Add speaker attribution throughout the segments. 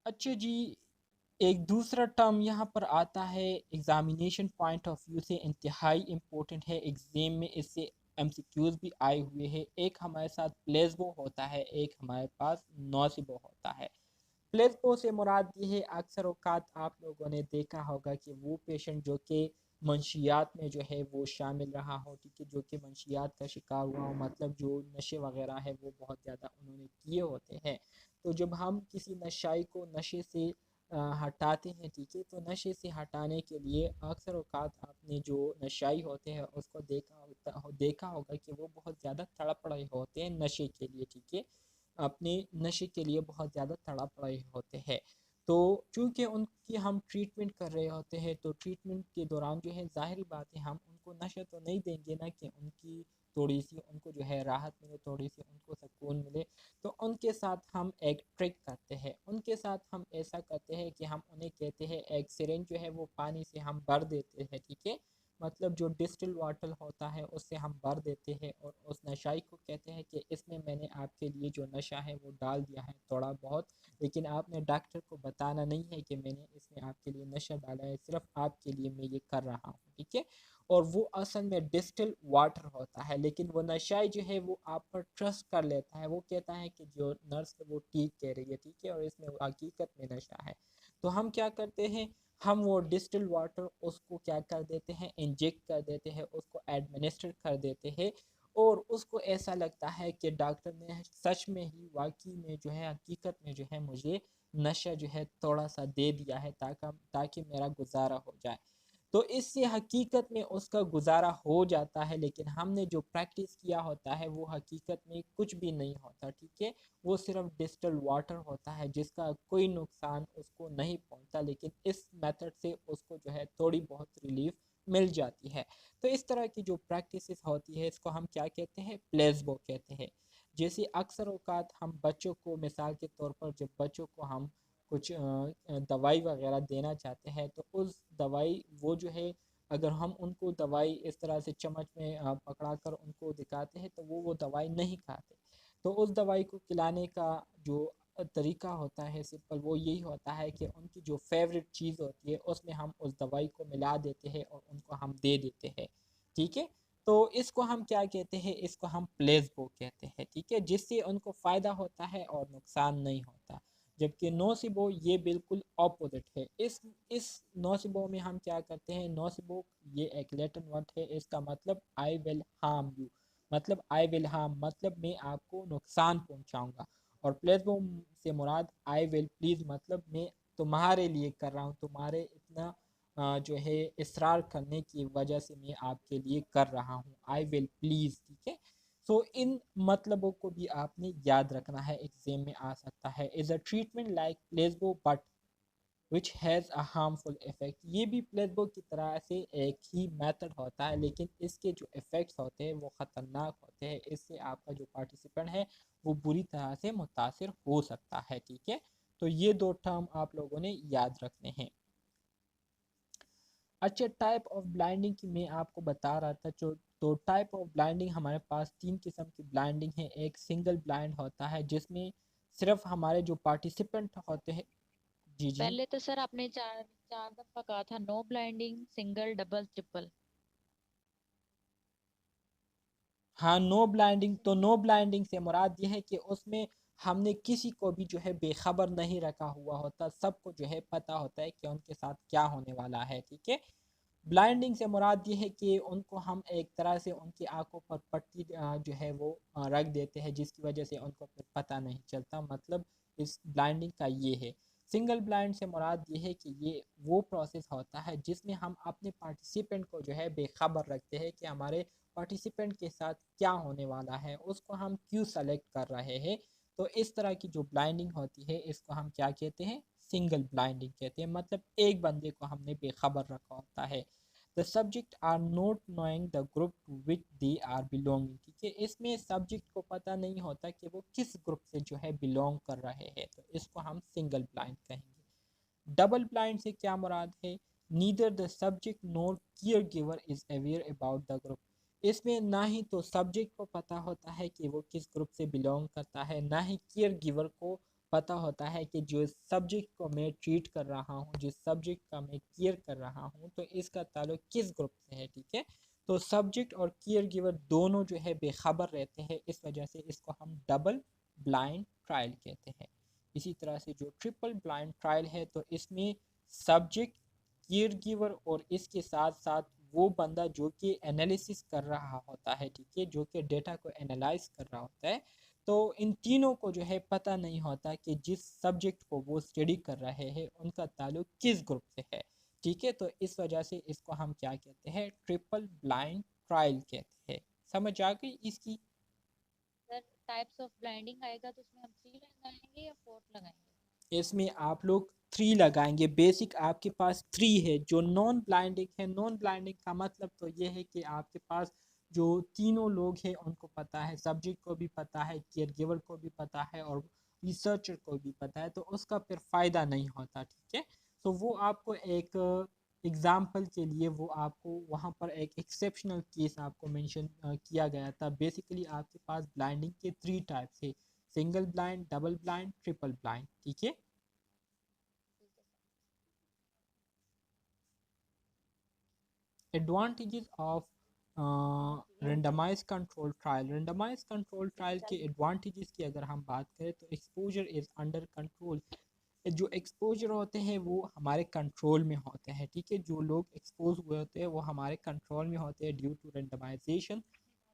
Speaker 1: अच्छा जी, एक दूसरा टर्म यहाँ पर आता है, एग्जामिनेशन पॉइंट ऑफ व्यू से इंतहाई इम्पोर्टेंट है। एग्जाम में इससे एमसीक्यूज भी आए हुए हैं। एक हमारे साथ प्लेसबो होता है, एक हमारे पास नॉसिबो होता है। प्लेसबो से मुराद ये है, अक्सर औकात आप लोगों ने देखा होगा कि वो पेशेंट जो कि मंशियात में जो है वो शामिल रहा हो, ठीक है, जो कि मंशियात का शिकार हुआ हो, मतलब जो नशे वगैरह है वो बहुत ज़्यादा उन्होंने किए होते हैं। तो जब हम किसी नशाई को नशे से हटाते हैं, ठीक है, तो नशे से हटाने के लिए अक्सर औकात आपने जो नशाई होते हैं उसको देखा होगा कि वो बहुत ज़्यादा तड़प रहे होते हैं नशे के लिए, ठीक है, अपने नशे के लिए बहुत ज़्यादा तड़प रहे होते हैं। तो चूँकि उनकी हम ट्रीटमेंट कर रहे होते हैं, तो ट्रीटमेंट के दौरान जो है ज़ाहिर बात है हम उनको नशा तो नहीं देंगे ना, कि उनकी थोड़ी सी उनको जो है राहत मिले, थोड़ी सी उनको सुकून मिले। तो उनके साथ हम एक ट्रिक करते हैं, उनके साथ हम ऐसा करते हैं कि हम उन्हें कहते हैं, एक सिरिंज जो है वो पानी से हम भर देते हैं, ठीक है, मतलब जो डिस्टिल वाटर होता है उससे हम भर देते हैं, और उस नशाई को कहते हैं कि इसमें मैंने आपके लिए जो नशा है वो डाल दिया है थोड़ा बहुत, लेकिन आपने डॉक्टर को बताना नहीं है कि मैंने इसमें आपके लिए नशा डाला है, सिर्फ आपके लिए मैं ये कर रहा हूँ, ठीक है। और वो असल में डिस्टिल वाटर होता है, लेकिन वो नशाई जो है वो आप पर ट्रस्ट कर लेता है, वो कहता है कि जो नर्स है वो ठीक कह रही है, ठीक है, और इसमें हकीकत में नशा है। तो हम क्या करते हैं, हम वो डिस्टिल वाटर उसको क्या कर देते हैं, इंजेक्ट कर देते हैं, उसको एडमिनिस्टर कर देते हैं, और उसको ऐसा लगता है कि डॉक्टर ने सच में ही वाकई में जो है हकीकत में जो है मुझे नशा जो है थोड़ा सा दे दिया है, ताकि मेरा गुजारा हो जाए। तो इससे हकीकत में उसका गुजारा हो जाता है, लेकिन हमने जो प्रैक्टिस किया होता है वो हकीकत में कुछ भी नहीं होता, ठीक है, वो सिर्फ डिस्टिल वाटर होता है जिसका कोई नुकसान उसको नहीं पहुंचता, लेकिन इस मेथड से उसको जो है थोड़ी बहुत रिलीफ मिल जाती है। तो इस तरह की जो प्रैक्टिस होती है इसको हम क्या कहते हैं, प्लेसबो कहते हैं। जैसे अक्सर औकात हम बच्चों को, मिसाल के तौर पर जब बच्चों को हम कुछ दवाई वगैरह देना चाहते हैं, तो उस दवाई वो जो है, अगर हम उनको दवाई इस तरह से चम्मच में पकड़ा कर उनको दिखाते हैं तो वो दवाई नहीं खाते। तो उस दवाई को खिलाने का जो तरीका होता है सिंपल, वो यही होता है कि उनकी जो फेवरेट चीज़ होती है उसमें हम उस दवाई को मिला देते हैं और उनको हम दे देते हैं, ठीक है। तो इसको हम क्या कहते हैं, इसको हम प्लेसबो कहते हैं, ठीक है, जिससे उनको फ़ायदा होता है और नुकसान नहीं होता। जबकि नोसिबो ये बिल्कुल ऑपोजिट है। इस नोसिबो में हम क्या करते हैं, नोसिबो ये एक लैटिन वर्ड है, इसका मतलब आई विल हार्म यू, मतलब आई विल हार्म मतलब मैं आपको नुकसान पहुंचाऊंगा। और प्लेसबो से मुराद आई विल प्लीज, मतलब मैं तुम्हारे लिए कर रहा हूँ, तुम्हारे इतना जो है इसरार करने की वजह से मैं आपके लिए कर रहा हूँ, आई विल प्लीज, ठीक है। सो इन मतलबों को भी आपने याद रखना है, एग्जाम में आ सकता है। Is a treatment like placebo but which has a harmful effect, ये भी प्लेसबो की तरह से एक ही मेथड होता है, लेकिन इसके जो इफ़ेक्ट्स होते हैं वो ख़तरनाक होते हैं, इससे आपका जो पार्टिसिपेंट है वो बुरी तरह से मुतासर हो सकता है, ठीक है। तो ये दो टर्म आप लोगों ने याद रखने हैं। अच्छा, टाइप ऑफ ब्लाइंडिंग की मैं आपको बता रहा था, जो तो टाइप ऑफ ब्लाइंडिंग हमारे पास तीन किस्म की ब्लाइंडिंग है। एक सिंगल ब्लाइंड होता है जिसमें सिर्फ हमारे जो पार्टिसिपेंट होते हैं। जी जी।
Speaker 2: पहले तो सर आपने चार चार दफा कहा था, no blinding, single, double, triple.
Speaker 1: हाँ, नो ब्लाइंडिंग, तो नो ब्लाइंडिंग से मुराद ये है कि उसमें हमने किसी को भी जो है बेखबर नहीं रखा हुआ होता, सबको जो है पता होता है कि उनके साथ क्या होने वाला है, ठीक है। ब्लाइंडिंग से मुराद ये है कि उनको हम एक तरह से उनकी आंखों पर पट्टी जो है वो रख देते हैं, जिसकी वजह से उनको फिर पता नहीं चलता, मतलब इस ब्लाइंडिंग का ये है। सिंगल ब्लाइंड से मुराद ये है कि ये वो प्रोसेस होता है जिसमें हम अपने पार्टिसिपेंट को जो है बेखबर रखते हैं कि हमारे पार्टिसिपेंट के साथ क्या होने वाला है, उसको हम क्यों सेलेक्ट कर रहे हैं। तो इस तरह की जो ब्लाइंडिंग होती है इसको हम क्या कहते हैं, सिंगल ब्लाइंडिंग कहते हैं, मतलब एक बंदे को हमने बेखबर रखा होता है। The subject are not knowing the group to which they are belonging, ठीक है, इसमें सब्जेक्ट को पता नहीं होता कि वो किस ग्रुप से जो है बिलोंग कर रहे हैं, तो इसको हम सिंगल ब्लाइंड कहेंगे। डबल ब्लाइंड से क्या मुराद है, neither the subject NOR care giver is aware about the group, इसमें ना ही तो सब्जेक्ट को पता होता है कि वो किस ग्रुप से बिलोंग करता है, ना ही केयर गिवर को पता होता है कि जो सब्जेक्ट को मैं ट्रीट कर रहा हूँ, जिस सब्जेक्ट का मैं केयर कर रहा हूँ, तो इसका ताल्लुक किस ग्रुप से है, ठीक है। तो सब्जेक्ट और केयर गिवर दोनों जो है बेखबर रहते हैं, इस वजह से इसको हम डबल ब्लाइंड ट्रायल कहते हैं। इसी तरह से जो ट्रिपल ब्लाइंड ट्रायल है, तो इसमें सब्जेक्ट, केयर गिवर और इसके साथ साथ वो बंदा जो कि एनालिसिस कर रहा होता है, ठीक है, जो कि डेटा को एनालाइज कर रहा होता है, तो इन तीनों को जो है पता नहीं होता कि जिस सब्जेक्ट को वो स्टडी कर रहे हैं उनका ताल्लुक किस ग्रुप से है, ठीक है। तो इस वजह से इसको हम क्या कहते हैं, ट्रिपल ब्लाइंड ट्रायल कहते हैं। समझ आ गई इसकी।
Speaker 2: सर टाइप्स ऑफ ब्लाइंडिंग आएगा तो उसमें हम 3 लगाएंगे या 4 लगाएंगे?
Speaker 1: इसमें आप लोग 3 लगाएंगे। बेसिक आपके पास 3 है। जो नॉन ब्लाइंडिंग है, नॉन ब्लाइंडिंग का मतलब तो ये है कि आपके पास जो तीनों लोग हैं उनको पता है, सब्जेक्ट को भी पता है, केयर गिवर को भी पता है और रिसर्चर को भी पता है, तो उसका फिर फ़ायदा नहीं होता, ठीक है। तो वो आपको एक एग्ज़ाम्पल के लिए वो आपको वहाँ पर एक एक्सेप्शनल केस आपको मेंशन किया गया था। बेसिकली आपके पास ब्लाइंडिंग के 3 टाइप्स है, single blind, double blind, triple blind, ठीक है।
Speaker 2: ठीक है sir.
Speaker 1: Advantages of randomise control trial. Randomise control trial के एडवांटेजेस की अगर हम बात करें तो एक्सपोजर इज अंडर कंट्रोल। जो एक्सपोजर होते हैं वो हमारे कंट्रोल में होते हैं, ठीक है। जो लोग एक्सपोज हुए होते हैं वो हमारे कंट्रोल में होते हैं due to randomization.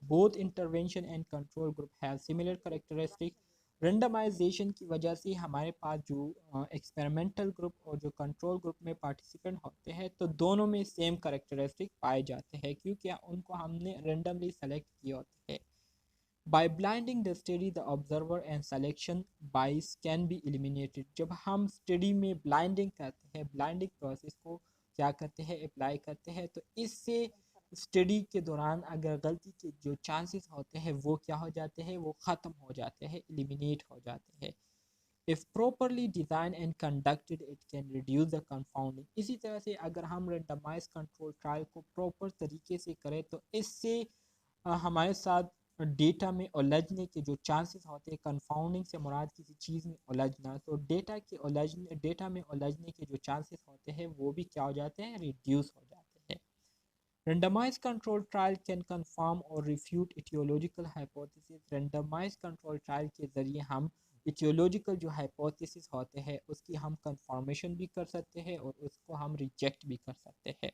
Speaker 1: Both intervention and control group have similar characteristic. Randomization की वजह से हमारे पास जो एक्सपेरिमेंटल ग्रुप और जो कंट्रोल ग्रुप में पार्टिसिपेंट होते हैं तो दोनों में सेम करेक्टरिस्टिक पाए जाते हैं, क्योंकि उनको हमने रेंडमली सेलेक्ट किए होते हैं। By blinding the study, the observer and selection bias can be eliminated. जब हम स्टडी में ब्लाइंडिंग करते हैं, ब्लाइंडिंग प्रोसेस को क्या करते हैं, अप्लाई करते हैं, तो इससे स्टडी के दौरान अगर गलती के जो चांसेस होते हैं वो क्या हो जाते हैं, वो ख़त्म हो जाते हैं, एलिमिनेट हो जाते हैं। If properly designed and conducted, it can reduce the confounding. इसी तरह से अगर हम रेंडमाइज कंट्रोल ट्रायल को प्रॉपर तरीके से करें तो इससे हमारे साथ डेटा में उलझने के जो चांसेस होते हैं, कंफाउंडिंग से मुराद किसी चीज़ में उलझना, तो डेटा में उलझने के जो चांसेस होते हैं वो भी क्या हो जाते हैं, रिड्यूस हो जाते हैं। Randomized control trial can confirm or refute etiological hypothesis. Randomized control trial के ज़रिए हम etiological जो hypothesis होते हैं उसकी हम confirmation भी कर सकते हैं और उसको हम reject भी कर सकते हैं।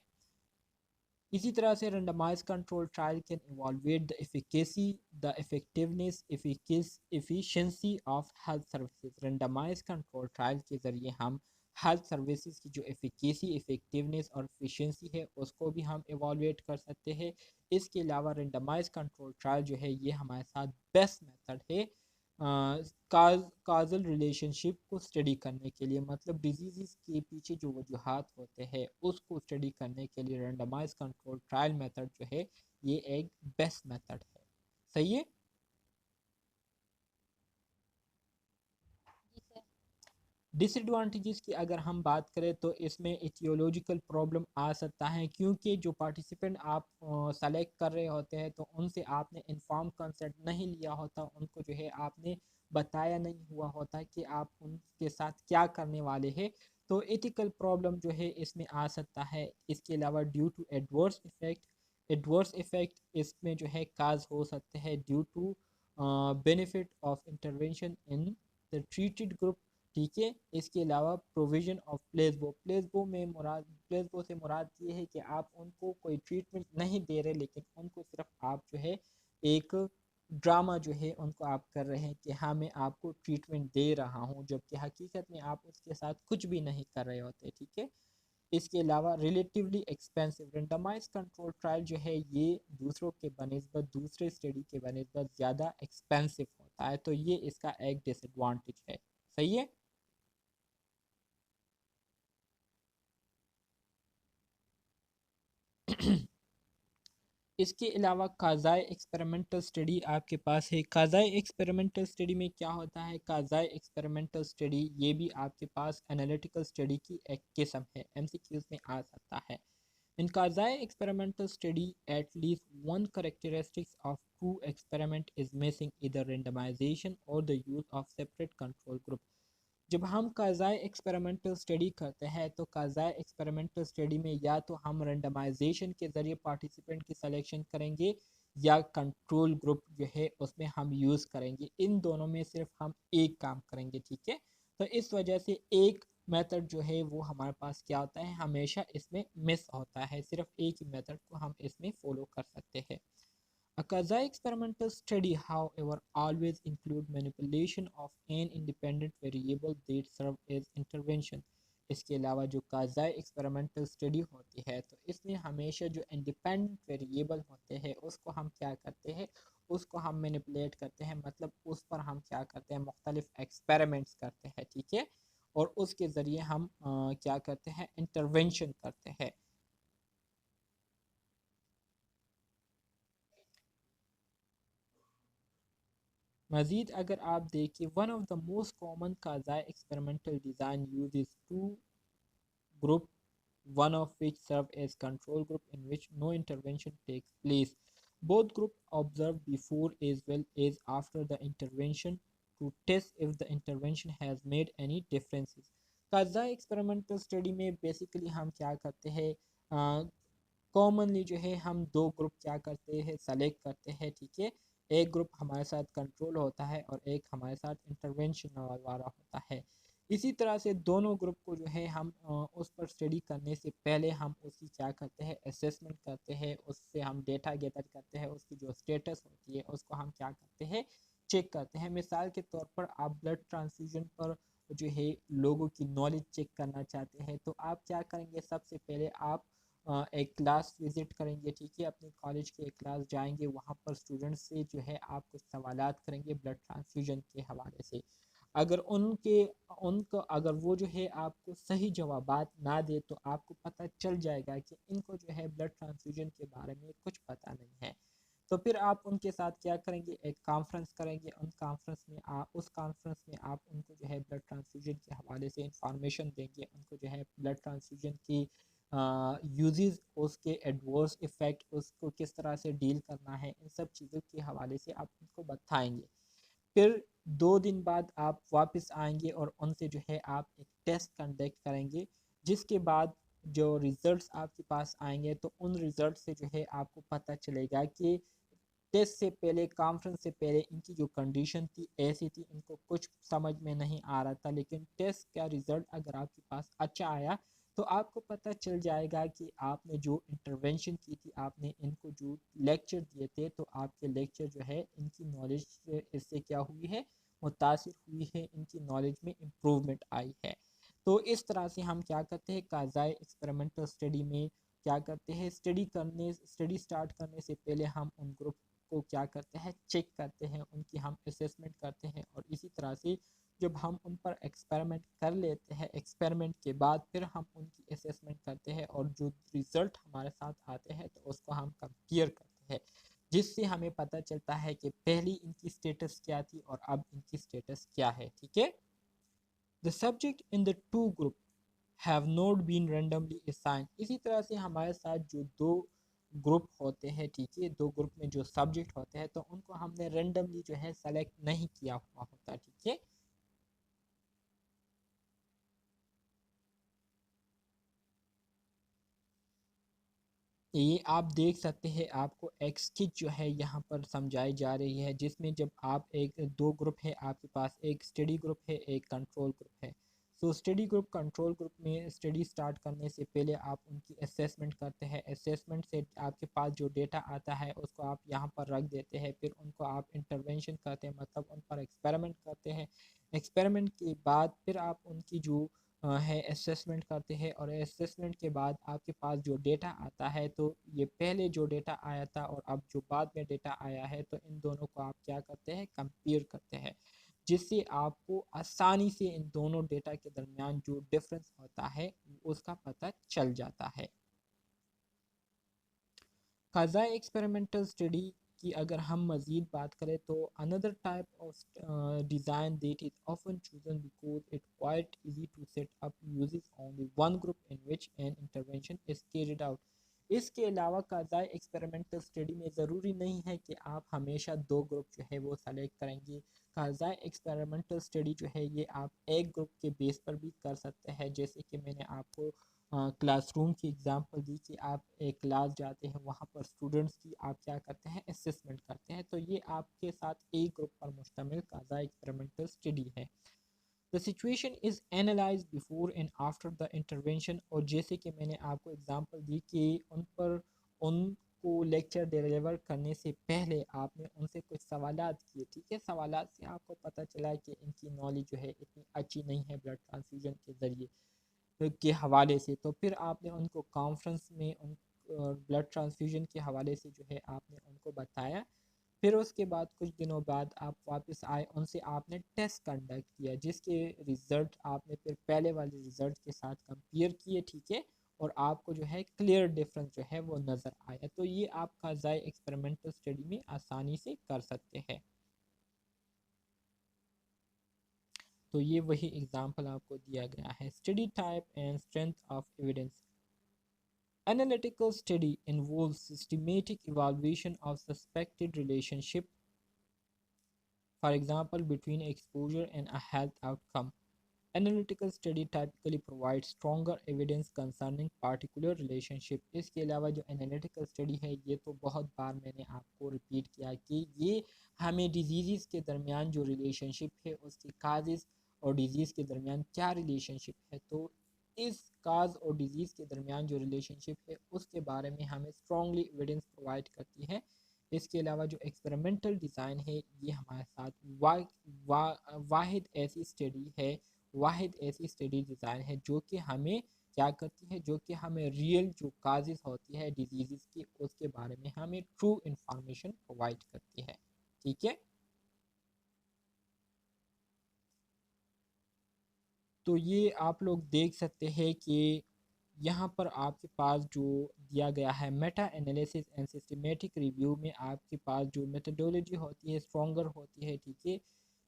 Speaker 1: इसी तरह से randomized control trial can evaluate the efficacy, the effectiveness, efficiency of health services. randomized control trial के ज़रिए हम हेल्थ सर्विसेज की जो एफिकेसी, इफ़ेक्टिवनेस और एफिशिएंसी है उसको भी हम एवॉल्यूएट कर सकते हैं। इसके अलावा रेंडमाइज कंट्रोल ट्रायल जो है ये हमारे साथ बेस्ट मेथड है काजल रिलेशनशिप को स्टडी करने के लिए, मतलब डिजीज़ के पीछे जो वजूहात होते हैं उसको स्टडी करने के लिए रेंडमाइज कंट्रोल ट्रायल मेथड जो है ये एक बेस्ट मेथड है। सही है।
Speaker 2: जी सर।
Speaker 1: डिसएडवांटेजेस की अगर हम बात करें तो इसमें इथियोलॉजिकल प्रॉब्लम आ सकता है, क्योंकि जो पार्टिसिपेंट आप सेलेक्ट कर रहे होते हैं तो उनसे आपने इन्फॉर्म कंसेंट नहीं लिया होता, उनको जो है आपने बताया नहीं हुआ होता कि आप उनके साथ क्या करने वाले हैं, तो एथिकल प्रॉब्लम जो है इसमें आ सकता है। इसके अलावा ड्यू टू एडवर्स इफेक्ट इसमें जो है काज हो सकते हैं due to benefit of intervention in the treated group, ठीक है। इसके अलावा प्रोविजन ऑफ प्लेसबो से मुराद ये है कि आप उनको कोई ट्रीटमेंट नहीं दे रहे, लेकिन उनको सिर्फ आप जो है एक ड्रामा जो है उनको आप कर रहे हैं कि हाँ मैं आपको ट्रीटमेंट दे रहा हूँ, जबकि हकीकत में आप उसके साथ कुछ भी नहीं कर रहे होते, ठीक है। इसके अलावा relatively expensive. Randomise control trial जो है ये दूसरों के बनस्बत, दूसरे स्टडी के बनस्बत ज़्यादा एक्सपेंसिव होता है, तो ये इसका एक डिसएडवांटेज है। सही है। इसके अलावा काज़ाई एक्सपेरिमेंटल स्टडी आपके पास है। काज़ाई एक्सपेरिमेंटल स्टडी में क्या होता है, काज़ाई एक्सपेरिमेंटल स्टडी ये भी आपके पास एनालिटिकल स्टडी की एक किस्म है, एमसीक्यूज में आ सकता है। In Kazai experimental study, at least one characteristic of true experiment is missing, either randomization or the use of separate control group. जब हम काज़ाई एक्सपेरिमेंटल स्टडी करते हैं तो काज़ाई एक्सपेरिमेंटल स्टडी में या तो हम रेंडमाइजेशन के ज़रिए पार्टिसिपेंट की सिलेक्शन करेंगे या कंट्रोल ग्रुप जो है उसमें हम यूज़ करेंगे। इन दोनों में सिर्फ हम एक काम करेंगे, ठीक है। तो इस वजह से एक मेथड जो है वो हमारे पास क्या होता है, हमेशा इसमें मिस होता है। सिर्फ एक ही मेथड को हम इसमें फॉलो कर सकते हैं। A quasi experimental study, however, always include manipulation of an independent variable that serve as intervention. इसके अलावा जो काज़ाई एक्सपेरिमेंटल स्टडी होती है तो इसमें हमेशा जो इंडिपेंडेंट वेरिएबल होते हैं उसको हम क्या करते हैं, उसको हम मैनिपुलेट करते हैं, मतलब उस पर हम क्या करते हैं, मुख्तलिफ एक्सपेरिमेंट्स करते हैं, ठीक है। और उसके ज़रिए हम क्या करते हैं, इंटरवेंशन करते हैं। मजीद अगर आप देखिए, one of the most common quasi experimental design use to group, one of which serve as control group in which no intervention takes place. Both groups observe before as well as after the intervention to test if the intervention has made any differences. Kaza experimental study में basically हम क्या करते हैं, commonly जो है हम दो group क्या करते हैं, सेलेक्ट करते हैं, ठीक है। एक ग्रुप हमारे साथ कंट्रोल होता है और एक हमारे साथ इंटरवेंशन वाला होता है। इसी तरह से दोनों ग्रुप को जो है हम उस पर स्टडी करने से पहले हम उसकी क्या करते हैं, असेसमेंट करते हैं, उससे हम डेटा गैदर करते हैं, उसकी जो स्टेटस होती है उसको हम क्या करते हैं, चेक करते हैं। मिसाल के तौर पर आप ब्लड ट्रांसफ्यूजन पर जो है लोगों की नॉलेज चेक करना चाहते हैं तो आप क्या करेंगे, सबसे पहले आप एक क्लास विजिट करेंगे, ठीक है। अपने कॉलेज के एक क्लास जाएंगे, वहाँ पर स्टूडेंट्स से जो है आप कुछ सवालात करेंगे ब्लड ट्रांसफ्यूजन के हवाले से। अगर उनको अगर वो जो है आपको सही जवाबात ना दे तो आपको पता चल जाएगा कि इनको जो है ब्लड ट्रांसफ्यूजन के बारे में कुछ पता नहीं है। तो फिर आप उनके साथ क्या करेंगे, एक कॉन्फ्रेंस करेंगे। उस कॉन्फ्रेंस में आप उनको जो है ब्लड ट्रांसफ्यूजन के हवाले से इंफॉर्मेशन देंगे, उनको जो है ब्लड ट्रांसफ्यूजन की यूजेस, उसके एडवर्स इफ़ेक्ट, उसको किस तरह से डील करना है, इन सब चीज़ों के हवाले से आप उनको बताएंगे। फिर 2 दिन बाद आप वापस आएंगे और उनसे जो है आप एक टेस्ट कंडक्ट करेंगे, जिसके बाद जो रिजल्ट्स आपके पास आएंगे तो उन रिजल्ट से जो है आपको पता चलेगा कि टेस्ट से पहले, कॉन्फ्रेंस से पहले इनकी जो कंडीशन थी ऐसी थी, इनको कुछ समझ में नहीं आ रहा था। लेकिन टेस्ट का रिजल्ट अगर आपके पास अच्छा आया तो आपको पता चल जाएगा कि आपने जो इंटरवेंशन की थी, आपने इनको जो लेक्चर दिए थे, तो आपके लेक्चर जो है इनकी नॉलेज इससे क्या हुई है, मुतासिर हुई है, इनकी नॉलेज में इम्प्रूवमेंट आई है। तो इस तरह से हम क्या करते हैं, काज़ाई एक्सपेरिमेंटल स्टडी में क्या करते हैं, स्टडी स्टार्ट करने से पहले हम उन ग्रुप को क्या करते हैं, चेक करते हैं, उनकी हम असेसमेंट करते हैं। और इसी तरह से जब हम उन पर एक्सपेरिमेंट कर लेते हैं, एक्सपेरिमेंट के बाद फिर हम उनकी असेसमेंट करते हैं और जो रिज़ल्ट हमारे साथ आते हैं तो उसको हम कंपेयर करते हैं, जिससे हमें पता चलता है कि पहली इनकी स्टेटस क्या थी और अब इनकी स्टेटस क्या है, ठीक है। The subject in the two group have not been randomly assigned. इसी तरह से हमारे साथ जो दो ग्रुप होते हैं, ठीक है, दो ग्रुप में जो सब्जेक्ट होते हैं तो उनको हमने रैंडमली जो है सेलेक्ट नहीं किया हुआ होता, ठीक है। ये आप देख सकते हैं, आपको एक स्किच जो है यहाँ पर समझाई जा रही है, जिसमें जब आप एक दो ग्रुप है आपके पास, एक स्टडी ग्रुप है, एक कंट्रोल ग्रुप है। So study group control group में स्टडी स्टार्ट करने से पहले आप उनकी असेसमेंट करते हैं। असेसमेंट से आपके पास जो डेटा आता है उसको आप यहाँ पर रख देते हैं, फिर उनको आप इंटरवेंशन करते हैं, मतलब उन पर एक्सपेरिमेंट करते हैं। एक्सपेरिमेंट के बाद फिर आप उनकी जो है असेसमेंट करते हैं, और असेसमेंट के बाद आपके पास जो डेटा आता है तो ये पहले जो डेटा आया था और अब जो बाद में डेटा आया है तो इन दोनों को आप क्या करते हैं, कंपेयर करते हैं, जिससे आपको आसानी से इन दोनों डेटा के दरमियान जो डिफरेंस होता है उसका पता चल जाता है। फ़ज़ा एक्सपेरिमेंटल स्टडी की अगर हम मज़ीद बात करें तो another type of design that is often chosen because it quite easy to set up uses only one group in which an intervention is carried out. इसके अलावा काज़ाई एक्सपेरिमेंटल स्टडी में ज़रूरी नहीं है कि आप हमेशा दो ग्रुप जो है वो सेलेक्ट करेंगे। काज़ाई एक्सपेरिमेंटल स्टडी जो है ये आप एक ग्रुप के बेस पर भी कर सकते हैं, जैसे कि मैंने आपको क्लासरूम की एग्जांपल दी कि आप एक क्लास जाते हैं, वहाँ पर स्टूडेंट्स की आप क्या करते हैं, असेसमेंट करते हैं। तो ये आपके साथ एक ग्रुप पर मुश्तमिल काज़ाई एक्सपेरिमेंटल स्टडी है। The situation is analyse before and after the intervention. और जैसे कि मैंने आपको एग्जांपल दी कि उनको लेक्चर डिलीवर करने से पहले आपने उनसे कुछ सवालात किए, ठीक है। सवालात से आपको पता चला कि इनकी नॉलेज जो है इतनी अच्छी नहीं है ब्लड ट्रांसफ्यूजन के ज़रिए के हवाले से। तो फिर आपने उनको कॉन्फ्रेंस में उन ब्लड ट्रांसफ्यूजन के हवाले से जो है आपने उनको बताया। फिर उसके बाद कुछ दिनों बाद आप वापस आए, उनसे आपने टेस्ट कंडक्ट किया, जिसके रिज़ल्ट आपने फिर पहले वाले रिज़ल्ट के साथ कंपेयर किए, ठीक है। और आपको जो है क्लियर डिफरेंस जो है वो नज़र आया। तो ये आप काज़ाई एक्सपेरिमेंटल स्टडी में आसानी से कर सकते हैं। तो ये वही एग्जाम्पल आपको दिया गया है। Study type and strength of evidence. Analytical study involves systematic evaluation of suspected relationship, for example, between exposure and a health outcome. Analytical study typically provides stronger evidence concerning particular relationship. इसके अलावा जो analytical study है ये तो बहुत बार मैंने आपको repeat किया कि ये हमें डिजीज़ के दरमियान जो रिलेशनशिप है उसके काजेज़ और डिजीज़ के दरमियान क्या रिलेशनशिप है, तो इस काज और डिजीज़ के दरमियान जो रिलेशनशिप है उसके बारे में हमें स्ट्रॉन्गली एविडेंस प्रोवाइड करती है। इसके अलावा जो एक्सपेरिमेंटल डिज़ाइन है ये हमारे साथ वाहिद ऐसी स्टडी है, वाहिद ऐसी स्टडी डिज़ाइन है जो कि हमें क्या करती है, जो कि हमें रियल जो काजेज़ होती है डिजीज़ की उसके बारे में हमें ट्रू इंफॉर्मेशन प्रोवाइड करती है, ठीक है। तो ये आप लोग देख सकते हैं कि यहाँ पर आपके पास जो दिया गया है Meta analysis and systematic review में आपके पास जो मेथडोलॉजी होती है स्ट्रॉन्गर होती है, ठीक है।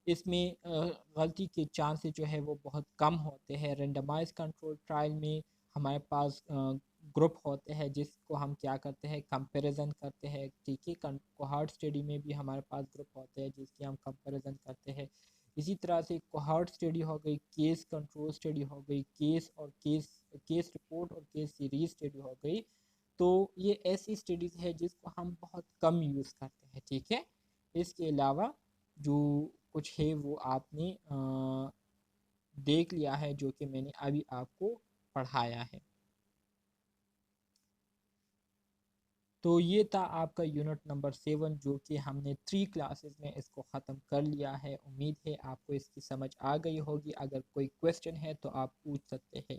Speaker 1: इसमें गलती के चांसेस जो है वो बहुत कम होते हैं। रेंडमाइज कंट्रोल ट्रायल में हमारे पास ग्रुप होते हैं जिसको हम क्या करते हैं, कंपैरिजन करते हैं, ठीक है। कोहॉर्ट स्टडी में भी हमारे पास ग्रुप होते हैं जिसकी हम कंपैरिजन करते हैं। इसी तरह से कोहॉर्ट स्टडी हो गई, केस कंट्रोल स्टडी हो गई, केस रिपोर्ट और केस सीरीज स्टडी हो गई। तो ये ऐसी स्टडीज़ है जिसको हम बहुत कम यूज़ करते हैं, ठीक है। इसके अलावा जो कुछ है वो आपने देख लिया है जो कि मैंने अभी आपको पढ़ाया है। तो ये था आपका यूनिट नंबर 7 जो कि हमने 3 क्लासेस में इसको ख़त्म कर लिया है। उम्मीद है आपको इसकी समझ आ गई होगी। अगर कोई क्वेश्चन है तो आप पूछ सकते हैं।